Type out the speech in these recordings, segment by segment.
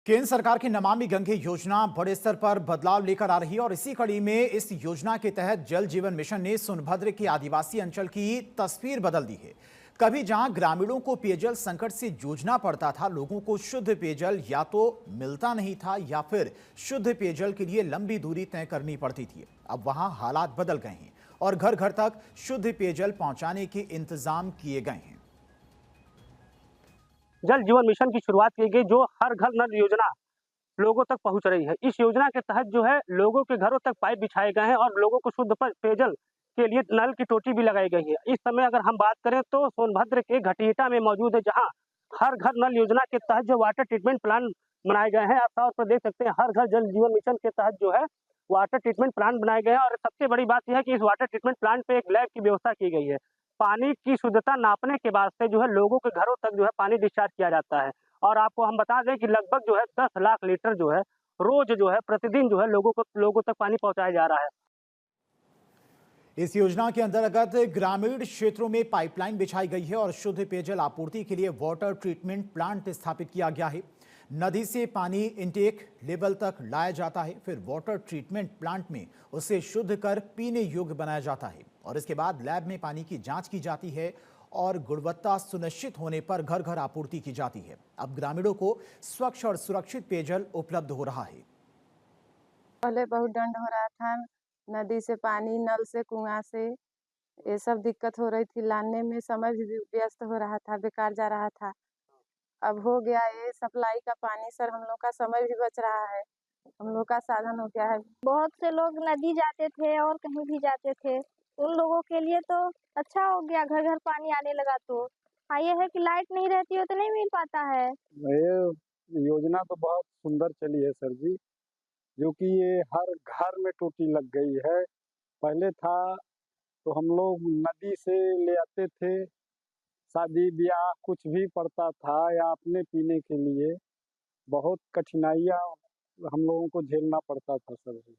केंद्र सरकार की नमामि गंगे योजना बड़े स्तर पर बदलाव लेकर आ रही है और इसी कड़ी में इस योजना के तहत जल जीवन मिशन ने सोनभद्र के आदिवासी अंचल की तस्वीर बदल दी है। कभी जहां ग्रामीणों को पेयजल संकट से जूझना पड़ता था, लोगों को शुद्ध पेयजल या तो मिलता नहीं था या फिर शुद्ध पेयजल के लिए लंबी दूरी तय करनी पड़ती थी। अब वहां हालात बदल गए हैं और घर घर तक शुद्ध पेयजल पहुंचाने के इंतजाम किए गए हैं। जल जीवन मिशन की शुरुआत की गई, जो हर घर नल योजना लोगों तक पहुंच रही है। इस योजना के तहत जो है लोगों के घरों तक पाइप बिछाए गए हैं और लोगों को शुद्ध पेयजल के लिए नल की टोटी भी लगाई गई है। इस समय अगर हम बात करें तो सोनभद्र के घटीटा में मौजूद है, जहां हर घर नल योजना के तहत जो वाटर ट्रीटमेंट प्लांट बनाए गए हैं। आप तौर पर देख सकते हैं, हर घर जल जीवन मिशन के तहत जो है वाटर ट्रीटमेंट प्लांट बनाए गए हैं। और सबसे बड़ी बात यह है कि इस वाटर ट्रीटमेंट प्लांट पे एक लैब की व्यवस्था की गई है। पानी की शुद्धता नापने के वास्ते जो है लोगों के घरों तक जो है पानी डिस्चार्ज किया जाता है। और आपको हम बता दें कि लगभग जो है 10 लाख लीटर जो है रोज जो है प्रतिदिन जो है लोगों तक पानी पहुंचाया जा रहा है। इस योजना के अंतर्गत ग्रामीण क्षेत्रों में पाइपलाइन बिछाई गई है और शुद्ध पेयजल आपूर्ति के लिए वाटर ट्रीटमेंट प्लांट स्थापित किया गया है। नदी से पानी इंटेक लेवल तक लाया जाता है, फिर वाटर ट्रीटमेंट प्लांट में उसे शुद्ध कर पीने योग्य बनाया जाता है और इसके बाद लैब में पानी की जांच की जाती है और गुणवत्ता सुनिश्चित होने पर घर घर आपूर्ति की जाती है। अब ग्रामीणों को स्वच्छ और सुरक्षित पेयजल उपलब्ध हो रहा है। पहले बहुत दंड हो रहा था, नदी से पानी, नल से, कुआँ से, ये सब दिक्कत हो रही थी। लाने में समय भी व्यस्त हो रहा था, बेकार जा रहा था। अब हो गया ये सप्लाई का पानी सर, हम लोग का समय भी बच रहा है, हम लोग का साधन हो गया है। बहुत से लोग नदी जाते थे और कहीं भी जाते थे, उन लोगों के लिए तो अच्छा हो गया, घर घर पानी आने लगा। तो हाँ, ये है कि लाइट नहीं रहती हो तो नहीं मिल पाता है। ये योजना तो बहुत सुंदर चली है सर जी, जो कि ये हर घर में टूटी लग गई है। पहले था तो हम लोग नदी से ले आते थे, शादी ब्याह कुछ भी पड़ता था या अपने पीने के लिए बहुत कठिनाइयाँ हम लोगों को झेलना पड़ता था सर जी।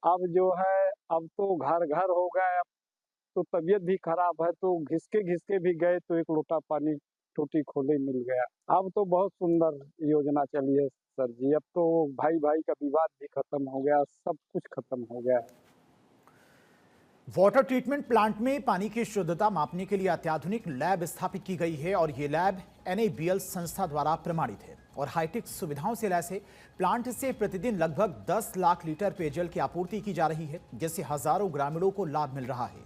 अब जो है, अब तो घर घर हो गए। अब तो तबीयत भी खराब है तो घिसके घिसके भी गए तो एक लोटा पानी टूटी खोले मिल गया। अब तो बहुत सुंदर योजना चली है सर जी। अब तो भाई भाई का विवाद भी खत्म हो गया, सब कुछ खत्म हो गया। वाटर ट्रीटमेंट प्लांट में पानी की शुद्धता मापने के लिए अत्याधुनिक लैब स्थापित की गई है और ये लैब NABL संस्था द्वारा प्रमाणित है और हाईटेक सुविधाओं से लैस है। प्लांट से प्रतिदिन लगभग 10 लाख लीटर पेयजल की आपूर्ति की जा रही है, जिससे हजारों ग्रामीणों को लाभ मिल रहा है।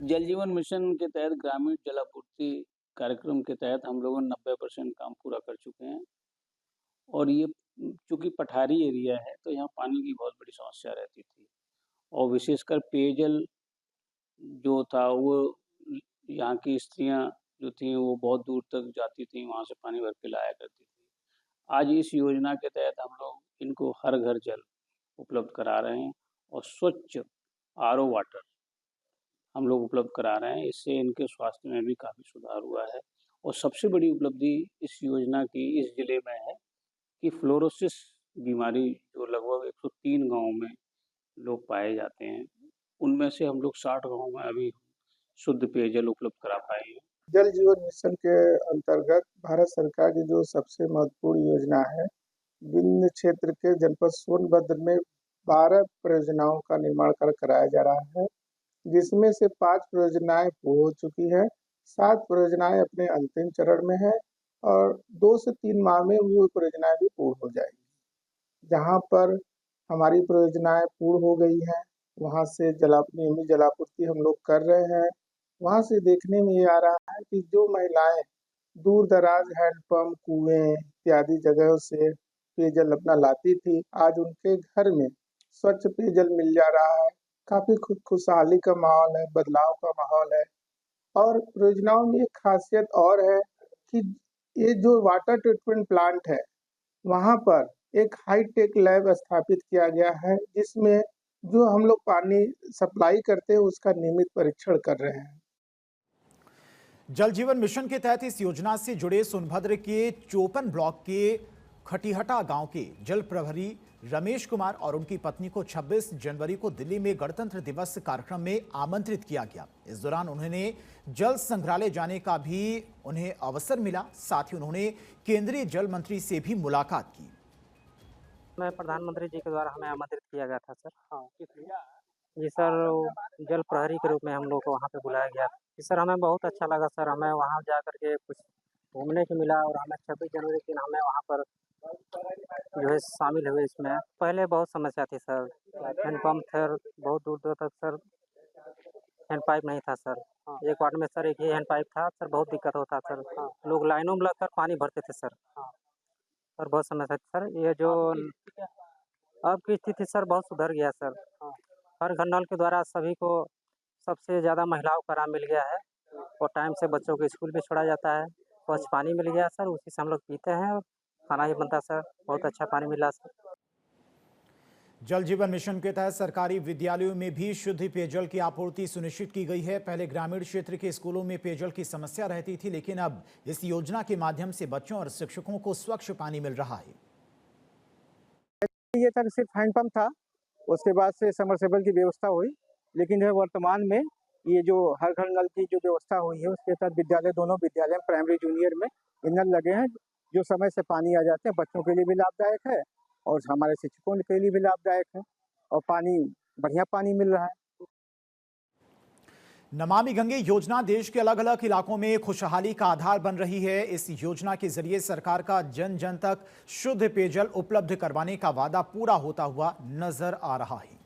जल जीवन मिशन के तहत ग्रामीण जल आपूर्ति कार्यक्रम के तहत हम लोगों ने 90% काम पूरा कर चुके हैं। और ये चूंकि पठारी एरिया है तो यहाँ पानी की बहुत बड़ी समस्या रहती थी और विशेषकर पेयजल जो था वो यहाँ की स्त्रियाँ जो थी वो बहुत दूर तक जाती थी, वहाँ से पानी भर के लाया करती थी। आज इस योजना के तहत हम लोग इनको हर घर जल उपलब्ध करा रहे हैं और स्वच्छ RO वाटर हम लोग उपलब्ध करा रहे हैं। इससे इनके स्वास्थ्य में भी काफ़ी सुधार हुआ है। और सबसे बड़ी उपलब्धि इस योजना की इस जिले में है कि फ्लोरोसिस बीमारी जो लगभग 103 गाँव में लोग पाए जाते हैं, उनमें से हम लोग 60 गाँव में अभी शुद्ध पेयजल उपलब्ध करा पाए हैं। जल जीवन मिशन के अंतर्गत भारत सरकार की जो सबसे महत्वपूर्ण योजना है, विंध्य क्षेत्र के जनपद सोनभद्र में 12 परियोजनाओं का निर्माण कराया जा रहा है, जिसमें से 5 परियोजनाएं पूर्ण हो चुकी है, 7 परियोजनाएं अपने अंतिम चरण में है और 2 से 3 माह में वो परियोजनाएं भी पूर्ण हो जाएगी। जहां पर हमारी परियोजनाएं पूर्ण हो गई हैं, वहां से नियमित जलापूर्ति हम लोग कर रहे हैं। वहां से देखने में ये आ रहा है कि जो महिलाएं दूर दराज हैंडपंप, कुएं इत्यादि जगहों से पेयजल अपना लाती थी, आज उनके घर में स्वच्छ पेयजल मिल जा रहा है। काफी खुशहाली का माहौल है, बदलाव का माहौल है। और परियोजनाओं में एक खासियत और है कि ये जो वाटर ट्रीटमेंट प्लांट है, वहाँ पर एक हाईटेक लैब स्थापित किया गया है, जिसमें जो हम लोग पानी सप्लाई करते हैं उसका नियमित परीक्षण कर रहे हैं। जल जीवन मिशन के तहत इस योजना से जुड़े सोनभद्र के 54 ब्लॉक के खटिहटा गांव के जल प्रभारी रमेश कुमार और उनकी पत्नी को 26 जनवरी को दिल्ली में गणतंत्र दिवस कार्यक्रम में आमंत्रित किया गया। इस दौरान उन्होंने जल संग्रहालय जाने का भी उन्हें अवसर मिला। साथ ही उन्होंने केंद्रीय जल मंत्री से भी मुलाकात की। मैं प्रधानमंत्री जी के द्वारा हमें आमंत्रित किया गया था सर। हाँ जी सर, जल प्रहरी के रूप में हम लोग को वहाँ पे बुलाया गया था। जी सर, हमें बहुत अच्छा लगा सर। हमें वहाँ जा करके कुछ घूमने को मिला और हमें 26 जनवरी के दिन हमें वहाँ पर जो है शामिल हुए इसमें। पहले बहुत समस्या थी सर, हैंडपम्प थे, बहुत दूर दूर तक सर हैंड पाइप नहीं था सर। एक वार्ड में सर एक ही हैंड पाइप था सर, बहुत दिक्कत होता सर। लोग लाइनों में लगकर पानी भरते थे सर और बहुत समस्या थी सर। ये जो अब की स्थिति सर बहुत सुधर गया सर। हर घर नल के द्वारा सभी को सबसे ज़्यादा महिलाओं को आराम मिल गया है और टाइम से बच्चों को स्कूल भी छोड़ा जाता है। स्वच्छ पानी मिल गया सर, उसी से हम लोग पीते हैं और खाना भी बनता सर। बहुत अच्छा पानी मिला सर। जल जीवन मिशन के तहत सरकारी विद्यालयों में भी शुद्ध पेयजल की आपूर्ति सुनिश्चित की गई है। पहले ग्रामीण क्षेत्र के स्कूलों में पेयजल की समस्या रहती थी, लेकिन अब इस योजना के माध्यम से बच्चों और शिक्षकों को स्वच्छ पानी मिल रहा है। ये तक सिर्फ हैंडपंप था, उसके बाद से समरसेबल की व्यवस्था हुई, लेकिन जो वर्तमान में ये जो हर घर नल की जो व्यवस्था हुई है उसके तहत विद्यालय, दोनों विद्यालय प्राइमरी जूनियर में नल लगे हैं, जो समय से पानी आ जाते हैं। बच्चों के लिए भी लाभदायक है और हमारे शिक्षकों के लिए भी लाभदायक है और पानी बढ़िया पानी मिल रहा है। नमामि गंगे योजना देश के अलग अलग इलाकों में खुशहाली का आधार बन रही है। इस योजना के जरिए सरकार का जन जन तक शुद्ध पेयजल उपलब्ध करवाने का वादा पूरा होता हुआ नजर आ रहा है।